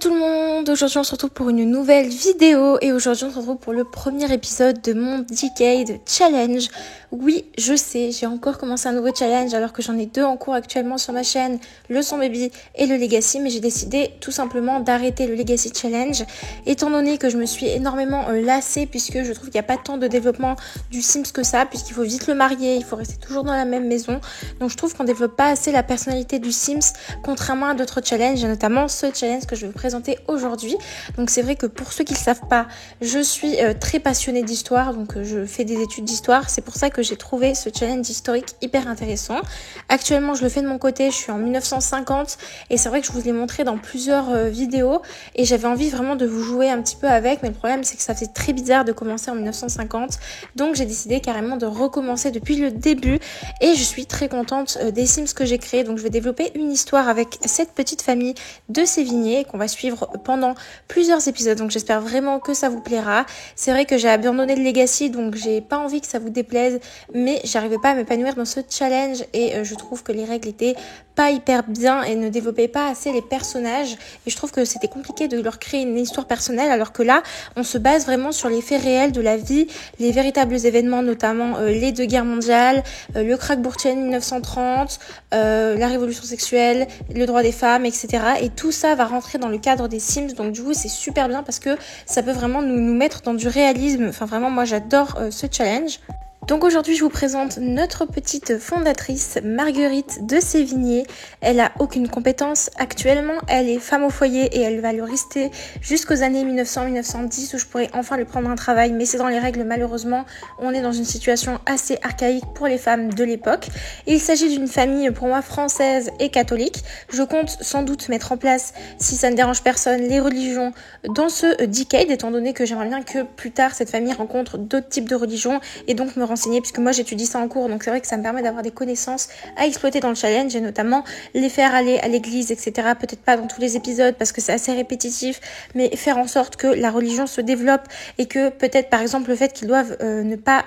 tout le monde, aujourd'hui on se retrouve pour une nouvelle vidéo et aujourd'hui on se retrouve pour le premier épisode de mon Decade Challenge. Oui, je sais, j'ai encore commencé un nouveau challenge alors que j'en ai deux en cours actuellement sur ma chaîne, le Son Baby et le Legacy, mais j'ai décidé tout simplement d'arrêter le Legacy Challenge étant donné que je me suis énormément lassée puisque je trouve qu'il n'y a pas tant de développement du Sims que ça, puisqu'il faut vite le marier, il faut rester toujours dans la même maison, donc je trouve qu'on développe pas assez la personnalité du Sims contrairement à d'autres challenges, et notamment ce challenge que je vais vous présenter aujourd'hui. Donc c'est vrai que pour ceux qui ne le savent pas, je suis très passionnée d'histoire, donc je fais des études d'histoire, c'est pour ça que j'ai trouvé ce challenge historique hyper intéressant. Actuellement je le fais de mon côté, je suis en 1950 et c'est vrai que je vous l'ai montré dans plusieurs vidéos et j'avais envie vraiment de vous jouer un petit peu avec, mais le problème c'est que ça faisait très bizarre de commencer en 1950, donc j'ai décidé carrément de recommencer depuis le début et je suis très contente des Sims que j'ai créés. Donc je vais développer une histoire avec cette petite famille de Sévigné qu'on va suivre pendant plusieurs épisodes, donc j'espère vraiment que ça vous plaira. C'est vrai que j'ai abandonné le Legacy, donc j'ai pas envie que ça vous déplaise, mais j'arrivais pas à m'épanouir dans ce challenge et je trouve que les règles étaient pas hyper bien et ne développaient pas assez les personnages et je trouve que c'était compliqué de leur créer une histoire personnelle, alors que là on se base vraiment sur les faits réels de la vie, les véritables événements, notamment les deux guerres mondiales, le krach boursier 1930, la révolution sexuelle, le droit des femmes, etc. Et tout ça va rentrer dans le cadre des Sims, donc du coup c'est super bien parce que ça peut vraiment nous mettre dans du réalisme. Enfin vraiment moi j'adore ce challenge. Donc aujourd'hui je vous présente notre petite fondatrice Marguerite de Sévigné. Elle a aucune compétence actuellement, elle est femme au foyer et elle va le rester jusqu'aux années 1900-1910 où je pourrais enfin lui prendre un travail, mais c'est dans les règles malheureusement, on est dans une situation assez archaïque pour les femmes de l'époque. Il s'agit d'une famille pour moi française et catholique. Je compte sans doute mettre en place, si ça ne dérange personne, les religions dans ce decade, étant donné que j'aimerais bien que plus tard cette famille rencontre d'autres types de religions et donc me renseigner, puisque moi j'étudie ça en cours, donc c'est vrai que ça me permet d'avoir des connaissances à exploiter dans le challenge et notamment les faire aller à l'église, etc. Peut-être pas dans tous les épisodes parce que c'est assez répétitif, mais faire en sorte que la religion se développe et que peut-être par exemple le fait qu'ils doivent ne pas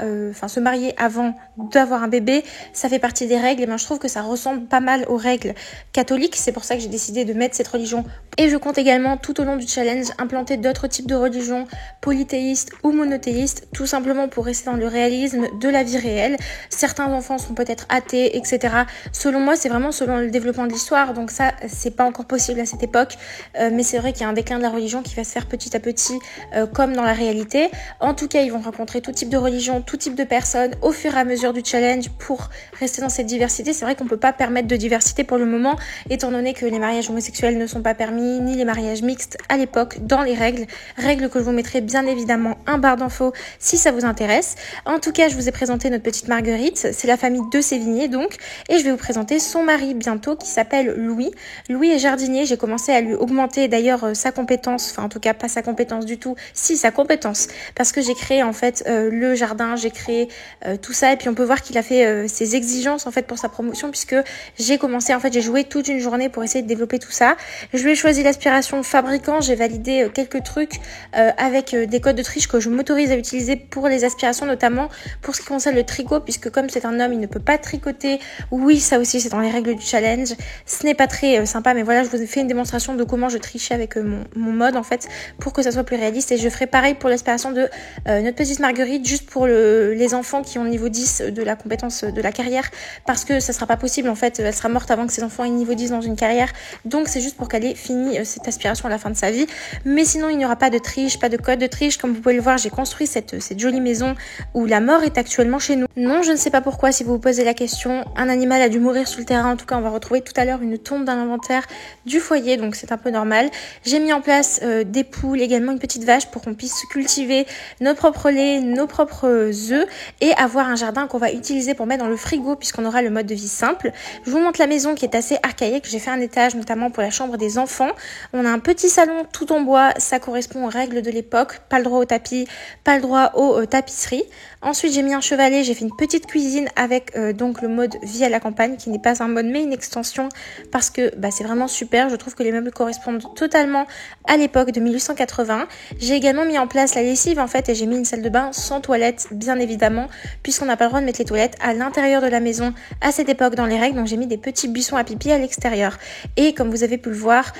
se marier avant d'avoir un bébé, ça fait partie des règles, et ben je trouve que ça ressemble pas mal aux règles catholiques. C'est pour ça que j'ai décidé de mettre cette religion, et je compte également tout au long du challenge implanter d'autres types de religions, polythéistes ou monothéistes, tout simplement pour rester dans le réalisme de la vie réelle. Certains enfants sont peut-être athées, etc. Selon moi, c'est vraiment selon le développement de l'histoire, donc ça, c'est pas encore possible à cette époque, mais c'est vrai qu'il y a un déclin de la religion qui va se faire petit à petit, comme dans la réalité. En tout cas, ils vont rencontrer tout type de religion, tout type de personnes, au fur et à mesure du challenge pour rester dans cette diversité. C'est vrai qu'on peut pas permettre de diversité pour le moment, étant donné que les mariages homosexuels ne sont pas permis, ni les mariages mixtes à l'époque dans les règles que je vous mettrai bien évidemment en barre d'infos si ça vous intéresse. En tout cas, je vous ai présenté notre petite Marguerite, c'est la famille de Sévigné donc, et je vais vous présenter son mari bientôt qui s'appelle Louis. Louis est jardinier, j'ai commencé à lui augmenter d'ailleurs sa compétence, enfin en tout cas pas sa compétence du tout, si sa compétence, parce que j'ai créé en fait le jardin, j'ai créé tout ça, et puis on peut voir qu'il a fait ses exigences en fait pour sa promotion, puisque j'ai commencé, en fait j'ai joué toute une journée pour essayer de développer tout ça. Je lui ai choisi l'aspiration fabricant, j'ai validé quelques trucs avec des codes de triche que je m'autorise à utiliser pour les aspirations, notamment pour ce qui concerne le tricot, puisque comme c'est un homme, il ne peut pas tricoter. Oui, ça aussi c'est dans les règles du challenge, ce n'est pas très sympa, mais voilà, je vous ai fait une démonstration de comment je trichais avec mon mode en fait, pour que ça soit plus réaliste, et je ferai pareil pour l'aspiration de notre petite Marguerite, juste pour les enfants qui ont niveau 10 de la compétence de la carrière, parce que ça sera pas possible en fait, elle sera morte avant que ses enfants aient niveau 10 dans une carrière, donc c'est juste pour qu'elle ait fini cette aspiration à la fin de sa vie. Mais sinon il n'y aura pas de triche, pas de code de triche. Comme vous pouvez le voir, j'ai construit cette jolie maison où la mort est actuellement chez nous. Non, je ne sais pas pourquoi, si vous vous posez la question, un animal a dû mourir sur le terrain. En tout cas, on va retrouver tout à l'heure une tombe dans l'inventaire du foyer, donc c'est un peu normal. J'ai mis en place des poules, également une petite vache pour qu'on puisse cultiver nos propres laits, nos propres œufs, et avoir un jardin qu'on va utiliser pour mettre dans le frigo, puisqu'on aura le mode de vie simple. Je vous montre la maison qui est assez archaïque. J'ai fait un étage notamment pour la chambre des enfants. On a un petit salon tout en bois, ça correspond aux règles de l'époque, pas le droit au tapis, pas le droit aux tapisseries. Ensuite, j'ai mis un chevalet, j'ai fait une petite cuisine avec donc le mode vie à la campagne qui n'est pas un mode mais une extension parce que c'est vraiment super. Je trouve que les meubles correspondent totalement à l'époque de 1880. J'ai également mis en place la lessive en fait et j'ai mis une salle de bain sans toilette bien évidemment puisqu'on n'a pas le droit de mettre les toilettes à l'intérieur de la maison à cette époque dans les règles. Donc j'ai mis des petits buissons à pipi à l'extérieur. Et comme vous avez pu le voir,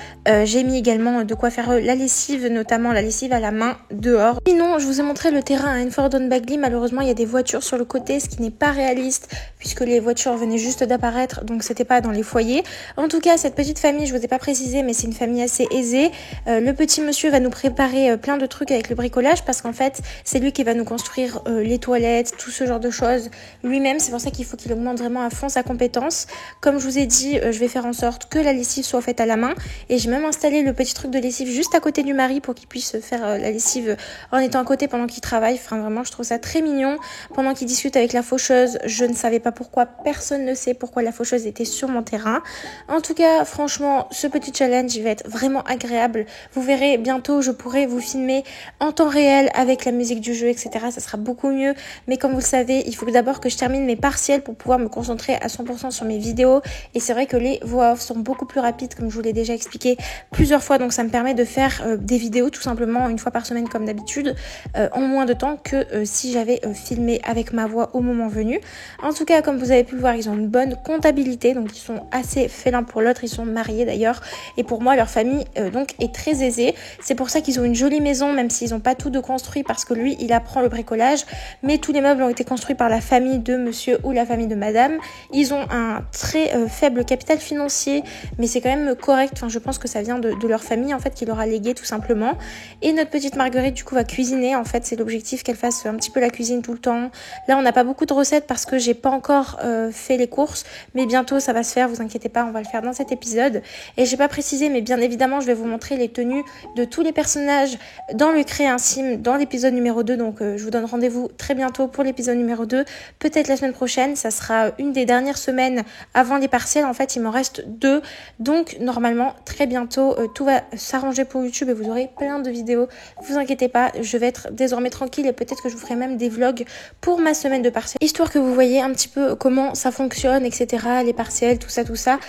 j'ai mis également de quoi faire la lessive, notamment la lessive à la main dehors. Sinon, je vous ai montré le terrain à Enfield-on-Bagley. Malheureusement, il y a des voitures sur le côté, ce qui n'est pas réaliste puisque les voitures venaient juste d'apparaître, donc c'était pas dans les foyers. En tout cas, cette petite famille, je vous ai pas précisé, mais c'est une famille assez aisée. Le petit monsieur va nous préparer plein de trucs avec le bricolage parce qu'en fait, c'est lui qui va nous construire les toilettes, tout ce genre de choses lui-même. C'est pour ça qu'il faut qu'il augmente vraiment à fond sa compétence. Comme je vous ai dit, je vais faire en sorte que la lessive soit faite à la main et j'ai même installé le petit truc de lessive juste à côté du mari pour qu'il puisse faire la lessive en étant à côté pendant qu'il travaille. Enfin vraiment, je trouve ça très mignon. Pendant qu'il discute avec la faucheuse, je ne savais pas pourquoi, personne ne sait pourquoi la faucheuse était sur mon terrain. En tout cas, franchement, ce petit challenge il va être vraiment agréable. Vous verrez, bientôt je pourrai vous filmer en temps réel avec la musique du jeu, etc. Ça sera beaucoup mieux. Mais comme vous le savez, il faut d'abord que je termine mes partiels pour pouvoir me concentrer à 100% sur mes vidéos. Et c'est vrai que les voix off sont beaucoup plus rapides, comme je vous l'ai déjà expliqué plusieurs fois. Donc ça me permet de faire des vidéos tout simplement une fois par semaine comme d'habitude, en moins de temps que si j'avais filmé avec ma voix au moment venu. En tout cas, comme vous avez pu le voir, ils ont une bonne comptabilité. Donc ils sont assez félins pour l'autre. Ils sont mariés d'ailleurs. Et pour moi, leur famille donc est très aisée. C'est pour ça qu'ils ont une jolie maison, même s'ils n'ont pas tout de construit parce que lui, il apprend le bricolage. Mais tous les meubles ont été construits par la famille de monsieur ou la famille de madame. Ils ont un très faible capital financier, mais c'est quand même correct. Enfin, je pense que ça vient de leur famille en fait qui leur a légué tout simplement. Et notre petite Marguerite du coup va cuisiner. En fait, c'est l'objectif qu'elle fasse un petit peu la cuisine tout le temps. Là, on n'a pas beaucoup de recettes parce que j'ai pas encore fait les courses, mais bientôt ça va se faire. Vous inquiétez pas, on va le faire dans cet épisode. Et j'ai pas précisé, mais bien évidemment, je vais vous montrer les tenues de tous les personnages dans le Créer Sim dans l'épisode numéro 2. Donc, je vous donne rendez-vous très bientôt pour l'épisode numéro 2. Peut-être la semaine prochaine. Ça sera une des dernières semaines avant les partiels. En fait, il m'en reste 2. Donc, normalement, très bientôt, tout va s'arranger pour YouTube et vous aurez plein de vidéos. Vous inquiétez pas, je vais être désormais tranquille et peut-être que je vous ferai même des vlogs pour ma semaine de partiels. Histoire que vous voyez un petit peu comment ça fonctionne, etc. Les partiels, tout ça, tout ça.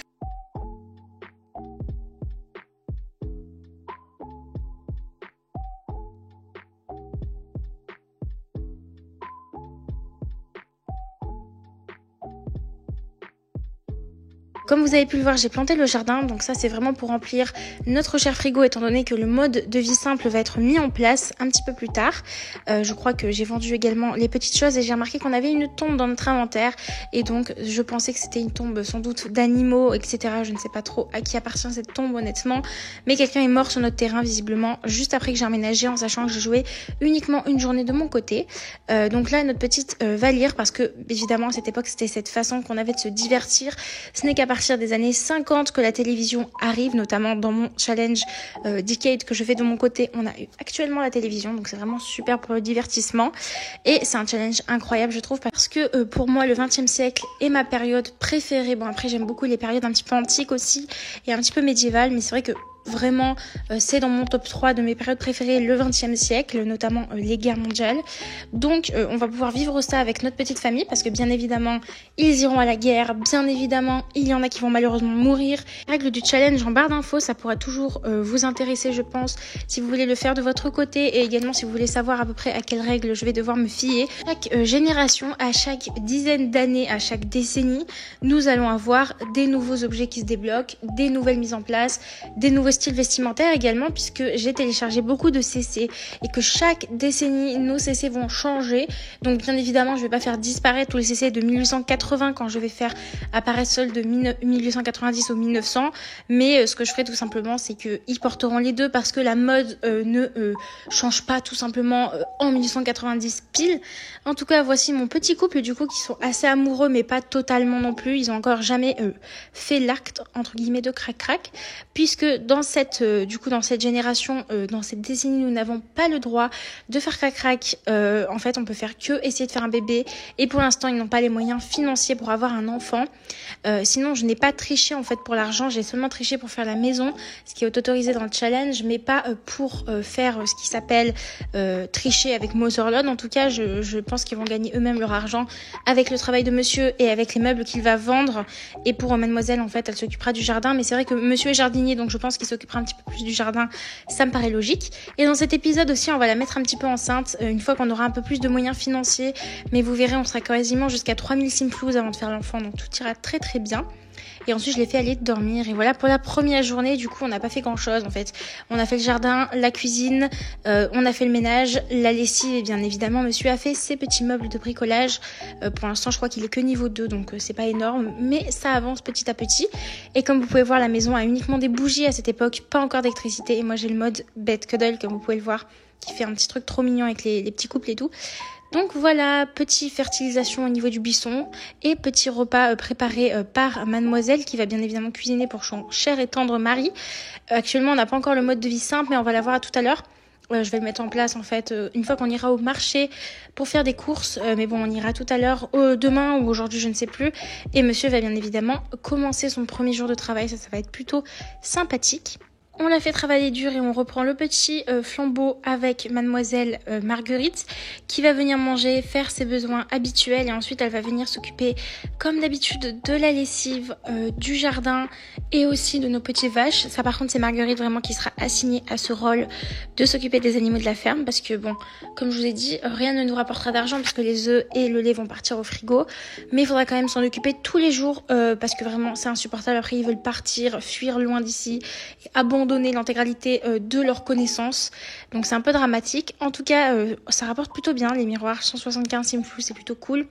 Comme vous avez pu le voir, j'ai planté le jardin, donc ça c'est vraiment pour remplir notre cher frigo étant donné que le mode de vie simple va être mis en place un petit peu plus tard. Je crois que j'ai vendu également les petites choses et j'ai remarqué qu'on avait une tombe dans notre inventaire et donc je pensais que c'était une tombe sans doute d'animaux, etc. Je ne sais pas trop à qui appartient cette tombe honnêtement, mais quelqu'un est mort sur notre terrain visiblement juste après que j'ai emménagé en sachant que j'ai joué uniquement une journée de mon côté. Donc là notre petite va lire parce que évidemment à cette époque c'était cette façon qu'on avait de se divertir. Ce n'est qu'à partir des années 50 que la télévision arrive, notamment dans mon challenge Decade que je fais de mon côté, on a eu actuellement la télévision, donc c'est vraiment super pour le divertissement et c'est un challenge incroyable je trouve parce que pour moi le 20e siècle est ma période préférée. Bon après j'aime beaucoup les périodes un petit peu antiques aussi et un petit peu médiévales, mais c'est vrai que vraiment c'est dans mon top 3 de mes périodes préférées le 20e siècle, notamment les guerres mondiales. Donc on va pouvoir vivre ça avec notre petite famille parce que bien évidemment ils iront à la guerre, bien évidemment il y en a qui vont malheureusement mourir. Les règles du challenge en barre d'infos, ça pourra toujours vous intéresser je pense si vous voulez le faire de votre côté et également si vous voulez savoir à peu près à quelles règles je vais devoir me fier. Chaque génération, à chaque dizaine d'années, à chaque décennie, nous allons avoir des nouveaux objets qui se débloquent, des nouvelles mises en place, des nouveaux style vestimentaire également puisque j'ai téléchargé beaucoup de CC et que chaque décennie nos CC vont changer. Donc bien évidemment je vais pas faire disparaître tous les CC de 1880 quand je vais faire apparaître ceux de 1890 au 1900, mais ce que je ferai tout simplement c'est que ils porteront les deux parce que la mode ne change pas tout simplement en 1890 pile. En tout cas voici mon petit couple du coup qui sont assez amoureux mais pas totalement non plus. Ils ont encore jamais fait l'acte entre guillemets de crac crac puisque dans dans cette génération, dans cette décennie, nous n'avons pas le droit de faire crac-crac. En fait, on peut faire que essayer de faire un bébé. Et pour l'instant, ils n'ont pas les moyens financiers pour avoir un enfant. Sinon, je n'ai pas triché en fait pour l'argent. J'ai seulement triché pour faire la maison, ce qui est autorisé dans le challenge, mais pas pour faire ce qui s'appelle tricher avec Motherlode. En tout cas, je pense qu'ils vont gagner eux-mêmes leur argent avec le travail de monsieur et avec les meubles qu'il va vendre. Et pour mademoiselle, en fait, elle s'occupera du jardin. Mais c'est vrai que monsieur est jardinier, donc je pense qu'il s'occupera un petit peu plus du jardin. Ça me paraît logique. Et dans cet épisode aussi, on va la mettre un petit peu enceinte une fois qu'on aura un peu plus de moyens financiers. Mais vous verrez, on sera quasiment jusqu'à 3000 simflouz avant de faire l'enfant. Donc tout ira très très bien. Et ensuite, je l'ai fait aller dormir. Et voilà, pour la première journée, du coup, on n'a pas fait grand-chose, en fait. On a fait le jardin, la cuisine, on a fait le ménage, la lessive. Et bien évidemment, monsieur a fait ses petits meubles de bricolage. Pour l'instant, je crois qu'il est que niveau 2, donc c'est pas énorme. Mais ça avance petit à petit. Et comme vous pouvez voir, la maison a uniquement des bougies à cette époque, pas encore d'électricité. Et moi, j'ai le mode bed cuddle, comme vous pouvez le voir, qui fait un petit truc trop mignon avec les petits couples et tout. Donc voilà, petite fertilisation au niveau du buisson et petit repas préparé par mademoiselle qui va bien évidemment cuisiner pour son cher et tendre mari. Actuellement, on n'a pas encore le mode de vie simple, mais on va la voir tout à l'heure. Je vais le mettre en place en fait une fois qu'on ira au marché pour faire des courses. Mais bon, on ira tout à l'heure, demain ou aujourd'hui, je ne sais plus. Et monsieur va bien évidemment commencer son premier jour de travail. Ça va être plutôt sympathique. On l'a fait travailler dur et on reprend le petit flambeau avec mademoiselle Marguerite qui va venir manger, faire ses besoins habituels et ensuite elle va venir s'occuper comme d'habitude de la lessive, du jardin et aussi de nos petites vaches. Ça par contre c'est Marguerite vraiment qui sera assignée à ce rôle de s'occuper des animaux de la ferme parce que bon, comme je vous ai dit, rien ne nous rapportera d'argent puisque les œufs et le lait vont partir au frigo. Mais il faudra quand même s'en occuper tous les jours parce que vraiment c'est insupportable. Après ils veulent partir, fuir loin d'ici et abandonner l'intégralité de leurs connaissances. Donc c'est un peu dramatique. En tout cas, ça rapporte plutôt bien. Les miroirs 175 simflouz, c'est plutôt cool.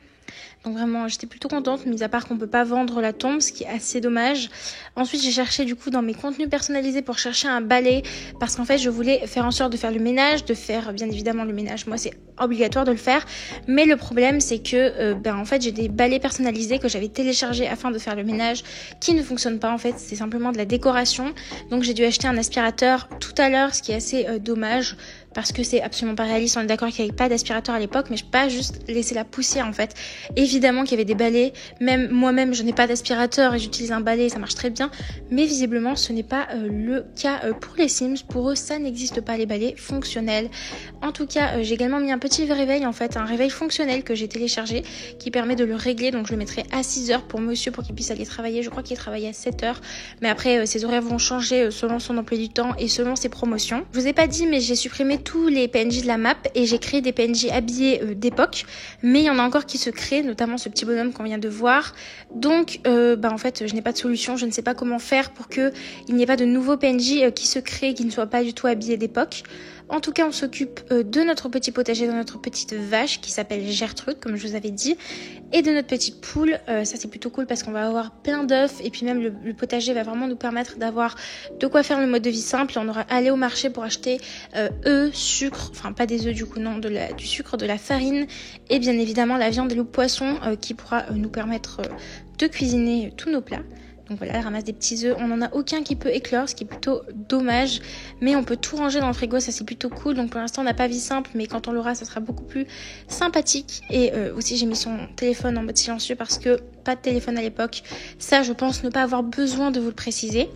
Donc vraiment, j'étais plutôt contente, mis à part qu'on peut pas vendre la tombe, ce qui est assez dommage. Ensuite, j'ai cherché du coup dans mes contenus personnalisés pour chercher un balai, parce qu'en fait, je voulais faire en sorte de faire le ménage, de faire bien évidemment le ménage. Moi, c'est obligatoire de le faire. Mais le problème, c'est que en fait, j'ai des balais personnalisés que j'avais téléchargés afin de faire le ménage, qui ne fonctionnent pas en fait. C'est simplement de la décoration. Donc j'ai dû acheter un aspirateur tout à l'heure, ce qui est assez dommage. Parce que c'est absolument pas réaliste. On est d'accord qu'il n'y avait pas d'aspirateur à l'époque, mais je peux pas juste laisser la poussière en fait. Évidemment qu'il y avait des balais. Même moi-même, je n'ai pas d'aspirateur et j'utilise un balai, ça marche très bien. Mais visiblement, ce n'est pas le cas pour les Sims. Pour eux, ça n'existe pas les balais fonctionnels. En tout cas, j'ai également mis un petit réveil en fait, un réveil fonctionnel que j'ai téléchargé qui permet de le régler. Donc je le mettrai à 6h pour monsieur pour qu'il puisse aller travailler. Je crois qu'il travaille à 7h. Mais après, ses horaires vont changer selon son emploi du temps et selon ses promotions. Je vous ai pas dit, mais j'ai supprimé tous les PNJ de la map et j'ai créé des PNJ habillés d'époque, mais il y en a encore qui se créent, notamment ce petit bonhomme qu'on vient de voir. Donc en fait je n'ai pas de solution, je ne sais pas comment faire pour que il n'y ait pas de nouveaux PNJ qui se créent, qui ne soient pas du tout habillés d'époque. En tout cas, on s'occupe de notre petit potager, de notre petite vache qui s'appelle Gertrude, comme je vous avais dit, et de notre petite poule. Ça, c'est plutôt cool parce qu'on va avoir plein d'œufs et puis même le potager va vraiment nous permettre d'avoir de quoi faire le mode de vie simple. On aura allé au marché pour acheter œufs, sucre, enfin pas des œufs du coup, non, du sucre, de la farine et bien évidemment la viande et le poisson qui pourra nous permettre de cuisiner tous nos plats. Donc voilà, elle ramasse des petits œufs. On n'en a aucun qui peut éclore, ce qui est plutôt dommage. Mais on peut tout ranger dans le frigo, ça c'est plutôt cool. Donc pour l'instant, on n'a pas vie simple, mais quand on l'aura, ça sera beaucoup plus sympathique. Et aussi, j'ai mis son téléphone en mode silencieux parce que pas de téléphone à l'époque. Ça, je pense ne pas avoir besoin de vous le préciser.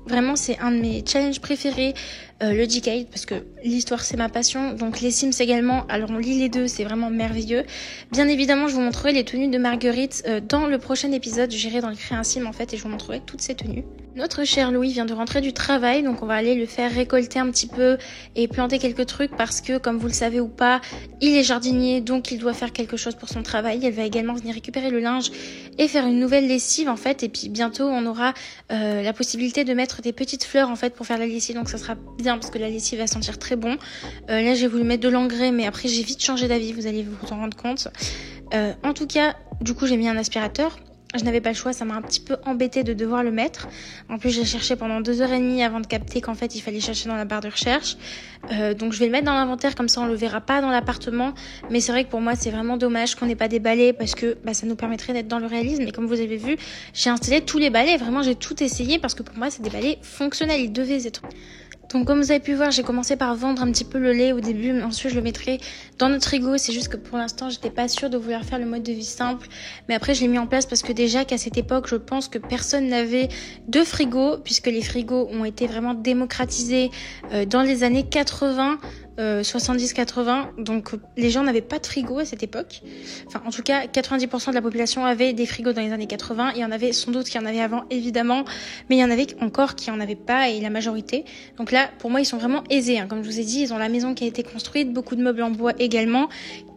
Vraiment, c'est un de mes challenges préférés, le Decade, parce que l'histoire, c'est ma passion. Donc les Sims également, alors on lit les deux, c'est vraiment merveilleux. Bien évidemment, je vous montrerai les tenues de Marguerite dans le prochain épisode. J'irai dans le Créer un Sim, en fait, et je vous montrerai toutes ces tenues. Notre cher Louis vient de rentrer du travail, donc on va aller le faire récolter un petit peu et planter quelques trucs parce que, comme vous le savez ou pas, il est jardinier, donc il doit faire quelque chose pour son travail. Elle va également venir récupérer le linge et faire une nouvelle lessive, en fait. Et puis bientôt, on aura la possibilité de mettre des petites fleurs, en fait, pour faire la lessive. Donc ça sera bien parce que la lessive va sentir très bon. Là, j'ai voulu mettre de l'engrais, mais après, j'ai vite changé d'avis, vous allez vous en rendre compte. En tout cas, du coup, j'ai mis un aspirateur. Je n'avais pas le choix, ça m'a un petit peu embêtée de devoir le mettre. En plus, j'ai cherché pendant 2h30 avant de capter qu'en fait, il fallait chercher dans la barre de recherche. Donc, je vais le mettre dans l'inventaire, comme ça, on le verra pas dans l'appartement. Mais c'est vrai que pour moi, c'est vraiment dommage qu'on n'ait pas des balais parce que ça nous permettrait d'être dans le réalisme. Et comme vous avez vu, j'ai installé tous les balais. Vraiment, j'ai tout essayé parce que pour moi, c'est des balais fonctionnels. Ils devaient être... Donc comme vous avez pu voir, j'ai commencé par vendre un petit peu le lait au début, mais ensuite je le mettrai dans notre frigo. C'est juste que pour l'instant, j'étais pas sûre de vouloir faire le mode de vie simple. Mais après, je l'ai mis en place parce que déjà qu'à cette époque, je pense que personne n'avait de frigo, puisque les frigos ont été vraiment démocratisés dans les années 80. 70-80, donc les gens n'avaient pas de frigo à cette époque. Enfin, en tout cas, 90% de la population avait des frigos dans les années 80. Il y en avait sans doute qui en avaient avant, évidemment, mais il y en avait encore qui en avaient pas, et la majorité. Donc là, pour moi, ils sont vraiment aisés. Comme je vous ai dit, ils ont la maison qui a été construite, beaucoup de meubles en bois également,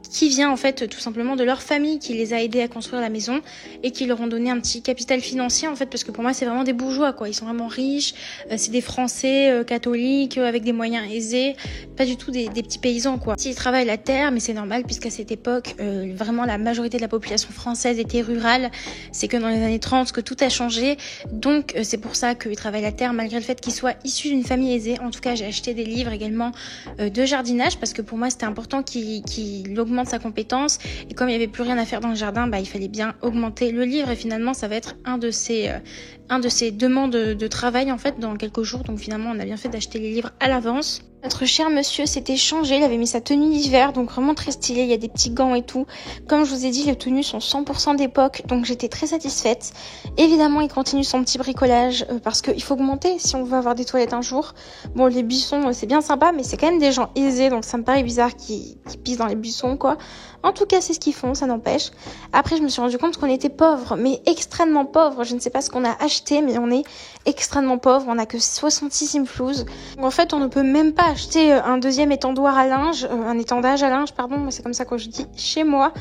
qui vient en fait tout simplement de leur famille qui les a aidés à construire la maison et qui leur ont donné un petit capital financier en fait, parce que pour moi c'est vraiment des bourgeois quoi, ils sont vraiment riches, c'est des Français catholiques avec des moyens aisés, pas du tout des petits paysans quoi. Ils travaillent la terre, mais c'est normal puisqu'à cette époque vraiment la majorité de la population française était rurale, c'est que dans les années 30 que tout a changé, donc c'est pour ça qu'ils travaillent la terre malgré le fait qu'ils soient issus d'une famille aisée. En tout cas j'ai acheté des livres également de jardinage parce que pour moi c'était important qu'il augmente sa compétence, et comme il n'y avait plus rien à faire dans le jardin, il fallait bien augmenter le livre, et finalement ça va être un de ces demandes de travail en fait dans quelques jours. Donc finalement on a bien fait d'acheter les livres à l'avance. Notre cher monsieur s'était changé, il avait mis sa tenue d'hiver, donc vraiment très stylé, il y a des petits gants et tout. Comme je vous ai dit, les tenues sont 100% d'époque, donc j'étais très satisfaite. Évidemment, il continue son petit bricolage, parce qu'il faut augmenter si on veut avoir des toilettes un jour. Bon, les buissons, c'est bien sympa, mais c'est quand même des gens aisés, donc ça me paraît bizarre qu'ils pissent dans les buissons, quoi. En tout cas, c'est ce qu'ils font, ça n'empêche. Après, je me suis rendu compte qu'on était pauvres, mais extrêmement pauvres. Je ne sais pas ce qu'on a acheté, mais on est extrêmement pauvres. On n'a que 66 simflouz. Donc en fait, on ne peut même pas acheter un deuxième étendoir à linge, un étendage à linge, pardon, c'est comme ça que je dis chez moi.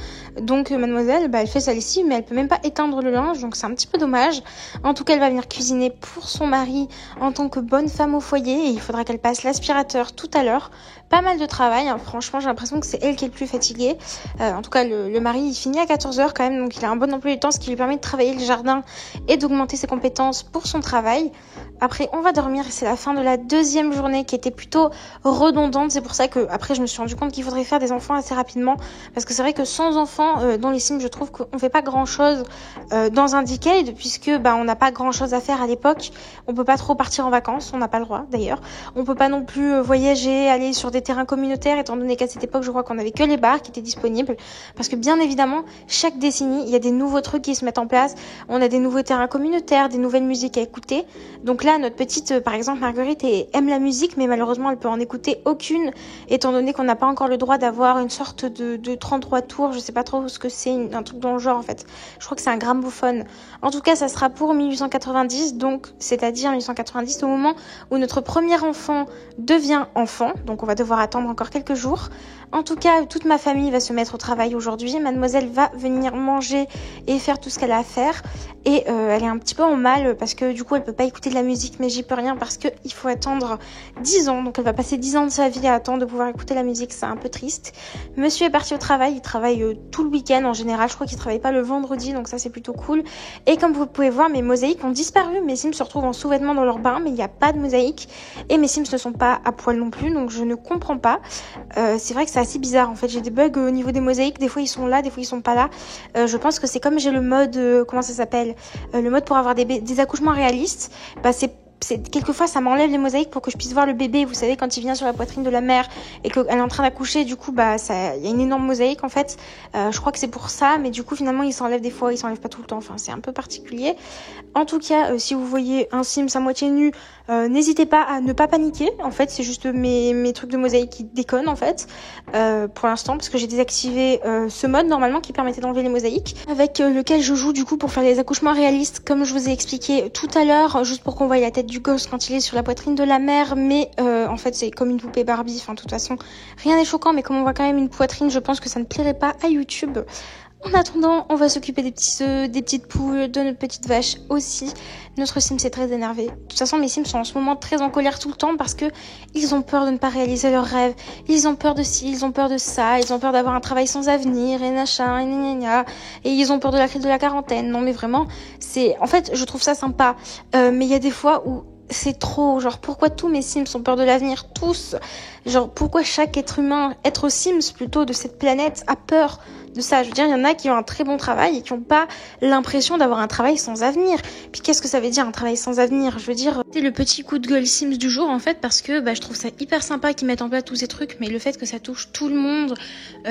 Donc mademoiselle, elle fait sa lessive, mais elle peut même pas éteindre le linge, donc c'est un petit peu dommage. En tout cas, elle va venir cuisiner pour son mari en tant que bonne femme au foyer, et il faudra qu'elle passe l'aspirateur tout à l'heure. Pas mal de travail, franchement, j'ai l'impression que c'est elle qui est le plus fatiguée. En tout cas, le mari, il finit à 14h quand même, donc il a un bon emploi du temps, ce qui lui permet de travailler le jardin et d'augmenter ses compétences pour son travail. Après, on va dormir, et c'est la fin de la deuxième journée qui était plutôt redondante. C'est pour ça que après je me suis rendu compte qu'il faudrait faire des enfants assez rapidement, parce que c'est vrai que sans enfants dans les Sims, je trouve qu'on fait pas grand chose dans un decade, puisque on n'a pas grand chose à faire à l'époque. On peut pas trop partir en vacances, on n'a pas le droit d'ailleurs. On peut pas non plus voyager, aller sur des terrains communautaires, étant donné qu'à cette époque je crois qu'on avait que les bars qui étaient disponibles, parce que bien évidemment chaque décennie il y a des nouveaux trucs qui se mettent en place. On a des nouveaux terrains communautaires, des nouvelles musiques à écouter. Donc là notre petite par exemple Marguerite aime la musique, mais malheureusement elle peut en écouter aucune, étant donné qu'on n'a pas encore le droit d'avoir une sorte de 33 tours, je sais pas trop ce que c'est, un truc dans le genre en fait. Je crois que c'est un gramophone. En tout cas, ça sera pour 1890, donc c'est-à-dire 1890 au moment où notre premier enfant devient enfant, donc on va devoir attendre encore quelques jours. En tout cas, toute ma famille va se mettre au travail aujourd'hui. Mademoiselle va venir manger et faire tout ce qu'elle a à faire, et elle est un petit peu en mal parce que du coup elle peut pas écouter de la musique, mais j'y peux rien parce que il faut attendre 10 ans, donc elle va passer 10 ans de sa vie à attendre de pouvoir écouter la musique, c'est un peu triste. Monsieur est parti au travail, il travaille tout le week-end en général, je crois qu'il travaille pas le vendredi, donc ça c'est plutôt cool. Et comme vous pouvez voir, mes mosaïques ont disparu, mes Sims se retrouvent en sous-vêtements dans leur bain, mais il n'y a pas de mosaïque, et mes Sims ne sont pas à poil non plus, donc je ne comprends pas. C'est vrai que c'est assez bizarre en fait, j'ai des bugs au niveau des mosaïques, des fois ils sont là, des fois ils sont pas là. Je pense que c'est comme j'ai le mode, comment ça s'appelle, le mode pour avoir des accouchements réalistes, quelquefois ça m'enlève les mosaïques pour que je puisse voir le bébé. Vous savez, quand il vient sur la poitrine de la mère et qu'elle est en train d'accoucher, du coup il y a une énorme mosaïque en fait. Je crois que c'est pour ça, mais du coup finalement il s'enlève des fois, il s'enlève pas tout le temps, enfin c'est un peu particulier. En tout cas, si vous voyez un Sims à moitié nu, n'hésitez pas à ne pas paniquer. En fait c'est juste mes trucs de mosaïque qui déconnent en fait pour l'instant, parce que j'ai désactivé ce mode normalement qui permettait d'enlever les mosaïques, avec lequel je joue du coup pour faire les accouchements réalistes, comme je vous ai expliqué tout à l'heure, juste pour qu'on voie la tête du gosse quand il est sur la poitrine de la mère, mais en fait c'est comme une poupée Barbie, enfin de toute façon rien n'est choquant, mais comme on voit quand même une poitrine, je pense que ça ne plairait pas à YouTube. En attendant, on va s'occuper des petits œufs, des petites poules, de notre petite vache aussi. Notre Sims est très énervé. De toute façon, mes Sims sont en ce moment très en colère tout le temps parce que ils ont peur de ne pas réaliser leurs rêves. Ils ont peur de ci, ils ont peur de ça, ils ont peur d'avoir un travail sans avenir et machin, et gna gna gna. Et ils ont peur de la crise de la quarantaine. Non mais vraiment, en fait, je trouve ça sympa. Mais il y a des fois où c'est trop, genre pourquoi tous mes Sims ont peur de l'avenir, tous, genre pourquoi chaque être humain, être Sims plutôt de cette planète a peur de ça. Je veux dire, il y en a qui ont un très bon travail et qui n'ont pas l'impression d'avoir un travail sans avenir. Puis qu'est-ce que ça veut dire un travail sans avenir? Je veux dire, c'est le petit coup de gueule Sims du jour en fait, parce que je trouve ça hyper sympa qu'ils mettent en place tous ces trucs, mais le fait que ça touche tout le monde,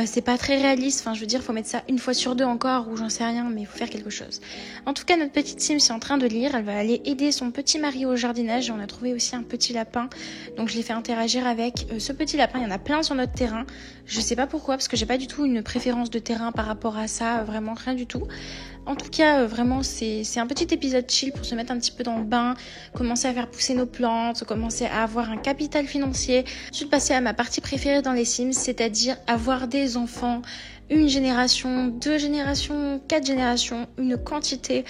c'est pas très réaliste. Enfin, je veux dire, faut mettre ça une fois sur deux encore, ou j'en sais rien, mais il faut faire quelque chose. En tout cas, notre petite Sims est en train de lire. Elle va aller aider son petit mari au jardinage. Et on a trouvé aussi un petit lapin, donc je l'ai fait interagir avec ce petit lapin. Il y en a plein sur notre terrain. Je sais pas pourquoi, parce que j'ai pas du tout une préférence de terrain par rapport à ça, vraiment rien du tout. En tout cas, vraiment, c'est un petit épisode chill pour se mettre un petit peu dans le bain, commencer à faire pousser nos plantes, commencer à avoir un capital financier. Ensuite, passer à ma partie préférée dans les Sims, c'est-à-dire avoir des enfants. Une génération, 2 générations, 4 générations, une quantité,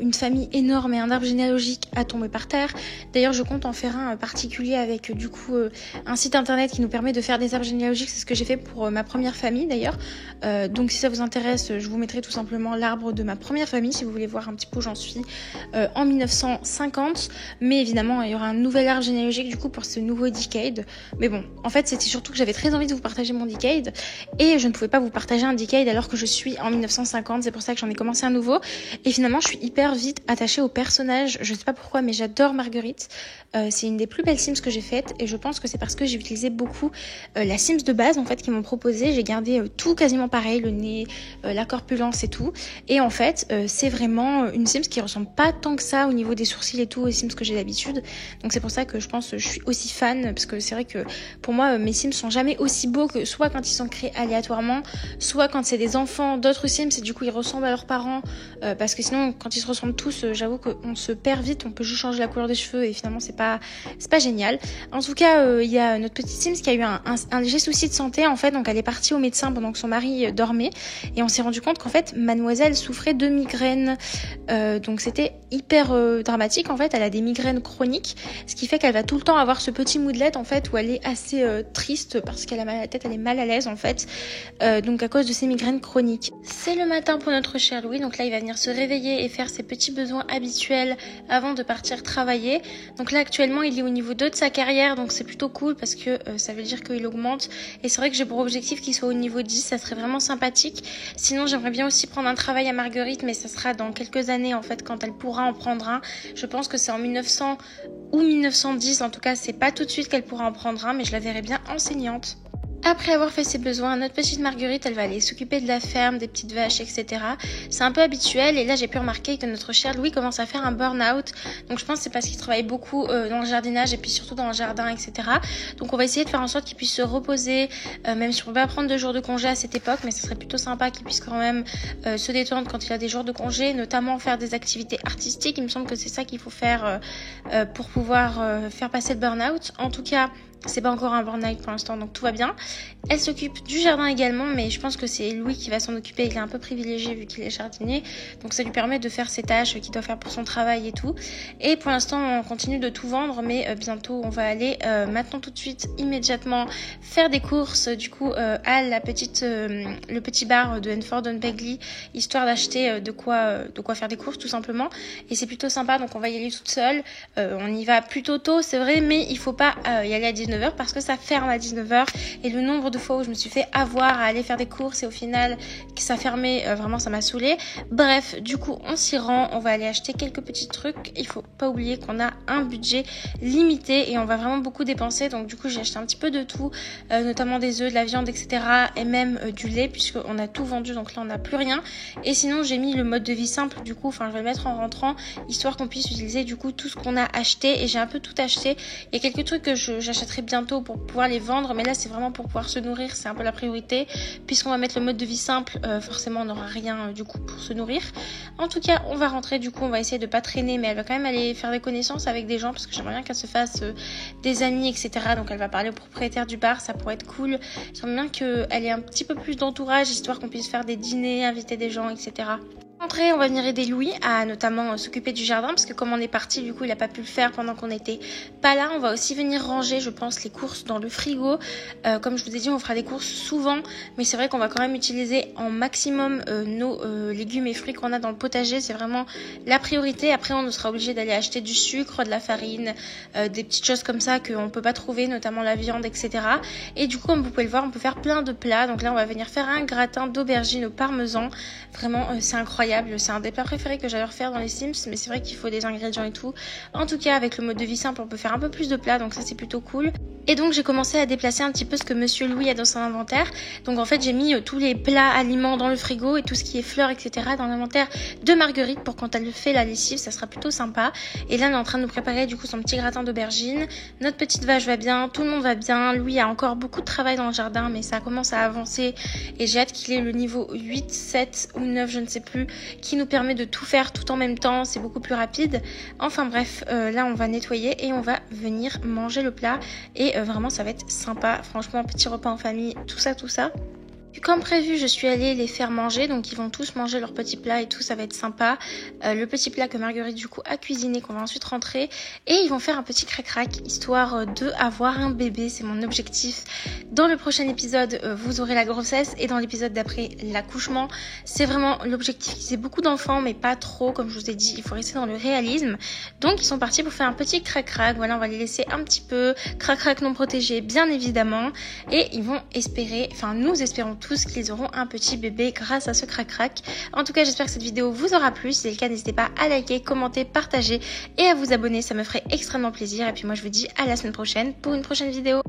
une famille énorme et un arbre généalogique à tomber par terre. D'ailleurs, je compte en faire un particulier avec du coup un site internet qui nous permet de faire des arbres généalogiques. C'est ce que j'ai fait pour ma première famille d'ailleurs. Donc si ça vous intéresse, je vous mettrai tout simplement l'arbre de ma première famille si vous voulez voir un petit peu où j'en suis en 1950. Mais évidemment, il y aura un nouvel arbre généalogique du coup pour ce nouveau Decade. Mais bon, en fait, c'était surtout que j'avais très envie de vous partager mon Decade et je ne pouvais pas vous partager un Decade alors que je suis en 1950, c'est pour ça que j'en ai commencé un nouveau. Et finalement, je suis hyper vite attachée au personnage. Je sais pas pourquoi, mais j'adore Marguerite. C'est une des plus belles Sims que j'ai faites et je pense que c'est parce que j'ai utilisé beaucoup la Sims de base en fait qu'ils m'ont proposé. J'ai gardé tout quasiment pareil, le nez, la corpulence et tout. Et en fait, c'est vraiment une Sims qui ressemble pas tant que ça au niveau des sourcils et tout aux Sims que j'ai d'habitude. Donc c'est pour ça que je pense que je suis aussi fan, parce que c'est vrai que pour moi, mes Sims sont jamais aussi beaux que soit quand ils sont créés aléatoirement, soit quand c'est des enfants d'autres Sims et du coup ils ressemblent à leurs parents, parce que sinon quand ils se ressemblent tous, j'avoue qu'on se perd vite, on peut juste changer la couleur des cheveux et finalement c'est pas génial. En tout cas, il y a notre petite Sims qui a eu un léger souci de santé en fait, donc elle est partie au médecin pendant que son mari dormait et on s'est rendu compte qu'en fait mademoiselle souffrait de migraines, donc c'était hyper dramatique en fait. Elle a des migraines chroniques, ce qui fait qu'elle va tout le temps avoir ce petit moodlet en fait où elle est assez triste parce qu'elle a mal à la tête, elle est mal à l'aise en fait, donc à cause de ses migraines chroniques. C'est le matin pour notre cher Louis, donc là il va venir se réveiller et faire ses petits besoins habituels avant de partir travailler. Donc là actuellement il est au niveau 2 de sa carrière, donc c'est plutôt cool parce que ça veut dire qu'il augmente et c'est vrai que j'ai pour objectif qu'il soit au niveau 10, ça serait vraiment sympathique. Sinon j'aimerais bien aussi prendre un travail à Marguerite, mais ça sera dans quelques années en fait quand elle pourra en prendre un. Je pense que c'est en 1900 ou 1910, en tout cas c'est pas tout de suite qu'elle pourra en prendre un, mais je la verrai bien enseignante. Après avoir fait ses besoins, notre petite Marguerite, elle va aller s'occuper de la ferme, des petites vaches, etc. C'est un peu habituel et là j'ai pu remarquer que notre cher Louis commence à faire un burn-out. Donc je pense que c'est parce qu'il travaille beaucoup dans le jardinage et puis surtout dans le jardin, etc. Donc on va essayer de faire en sorte qu'il puisse se reposer, même si on peut pas prendre 2 jours de congé à cette époque, mais ce serait plutôt sympa qu'il puisse quand même se détendre quand il a des jours de congé, notamment faire des activités artistiques. Il me semble que c'est ça qu'il faut faire pour pouvoir faire passer le burn-out. En tout cas, c'est pas encore un burn-out pour l'instant, donc tout va bien. Elle s'occupe du jardin également, mais je pense que c'est Louis qui va s'en occuper. Il est un peu privilégié vu qu'il est jardinier, donc ça lui permet de faire ses tâches qu'il doit faire pour son travail et tout. Et pour l'instant, on continue de tout vendre, mais bientôt, on va aller maintenant tout de suite, immédiatement, faire des courses du coup à la le petit bar de Henford and Begley, histoire d'acheter de quoi faire des courses tout simplement. Et c'est plutôt sympa, donc on va y aller toute seule. On y va plutôt tôt, c'est vrai, mais il faut pas y aller à 19h parce que ça ferme à 19h et le nombre de fois où je me suis fait avoir à aller faire des courses et au final que ça fermait, vraiment ça m'a saoulée. Bref, du coup on s'y rend, on va aller acheter quelques petits trucs. Il faut pas oublier qu'on a un budget limité et on va vraiment beaucoup dépenser, donc du coup j'ai acheté un petit peu de tout, notamment des œufs, de la viande, etc. et même du lait puisqu'on a tout vendu, donc là on n'a plus rien. Et sinon j'ai mis le mode de vie simple, du coup je vais le mettre en rentrant histoire qu'on puisse utiliser du coup tout ce qu'on a acheté, et j'ai un peu tout acheté. Il y a quelques trucs que j'achèterai bientôt pour pouvoir les vendre, mais là c'est vraiment pour pouvoir se nourrir, c'est un peu la priorité. Puisqu'on va mettre le mode de vie simple, forcément on n'aura rien du coup pour se nourrir. En tout cas, on va rentrer, du coup on va essayer de pas traîner, mais elle va quand même aller faire des connaissances avec des gens parce que j'aimerais bien qu'elle se fasse des amis, etc. Donc elle va parler au propriétaire du bar, ça pourrait être cool. J'aimerais bien qu'elle ait un petit peu plus d'entourage, histoire qu'on puisse faire des dîners, inviter des gens, etc. Après, on va venir aider Louis à notamment s'occuper du jardin parce que comme on est parti, du coup, il a pas pu le faire pendant qu'on n'était pas là. On va aussi venir ranger, je pense, les courses dans le frigo. Comme je vous ai dit, on fera des courses souvent, mais c'est vrai qu'on va quand même utiliser en maximum nos légumes et fruits qu'on a dans le potager. C'est vraiment la priorité. Après, on sera obligé d'aller acheter du sucre, de la farine, des petites choses comme ça qu'on peut pas trouver, notamment la viande, etc. Et du coup, comme vous pouvez le voir, on peut faire plein de plats. Donc là, on va venir faire un gratin d'aubergine au parmesan. Vraiment, c'est incroyable. C'est un des plats préférés que j'adore faire dans les Sims, mais c'est vrai qu'il faut des ingrédients et tout. En tout cas, avec le mode de vie simple, on peut faire un peu plus de plats, donc ça c'est plutôt cool. Et donc j'ai commencé à déplacer un petit peu ce que Monsieur Louis a dans son inventaire. Donc en fait j'ai mis tous les plats aliments dans le frigo et tout ce qui est fleurs, etc. dans l'inventaire de Marguerite pour quand elle fait la lessive, ça sera plutôt sympa. Et là on est en train de nous préparer du coup son petit gratin d'aubergine. Notre petite vache va bien, tout le monde va bien. Louis a encore beaucoup de travail dans le jardin, mais ça commence à avancer et j'ai hâte qu'il ait le niveau 8, 7 ou 9, je ne sais plus, qui nous permet de tout faire tout en même temps, c'est beaucoup plus rapide. Enfin bref, là on va nettoyer et on va venir manger le plat et vraiment ça va être sympa, franchement, petit repas en famille, tout ça. Comme prévu, je suis allée les faire manger, donc ils vont tous manger leur petit plat et tout, ça va être sympa. Le petit plat que Marguerite du coup a cuisiné, qu'on va ensuite rentrer, et ils vont faire un petit crac-crac, histoire de avoir un bébé, c'est mon objectif. Dans le prochain épisode, vous aurez la grossesse, et dans l'épisode d'après, l'accouchement. C'est vraiment l'objectif, c'est beaucoup d'enfants, mais pas trop, comme je vous ai dit, il faut rester dans le réalisme. Donc ils sont partis pour faire un petit crac-crac, voilà, on va les laisser un petit peu, crac-crac non protégé, bien évidemment, et ils vont espérer, enfin nous espérons tous qu'ils auront un petit bébé grâce à ce crac-crac. En tout cas, j'espère que cette vidéo vous aura plu. Si c'est le cas, n'hésitez pas à liker, commenter, partager et à vous abonner. Ça me ferait extrêmement plaisir. Et puis moi, je vous dis à la semaine prochaine pour une prochaine vidéo.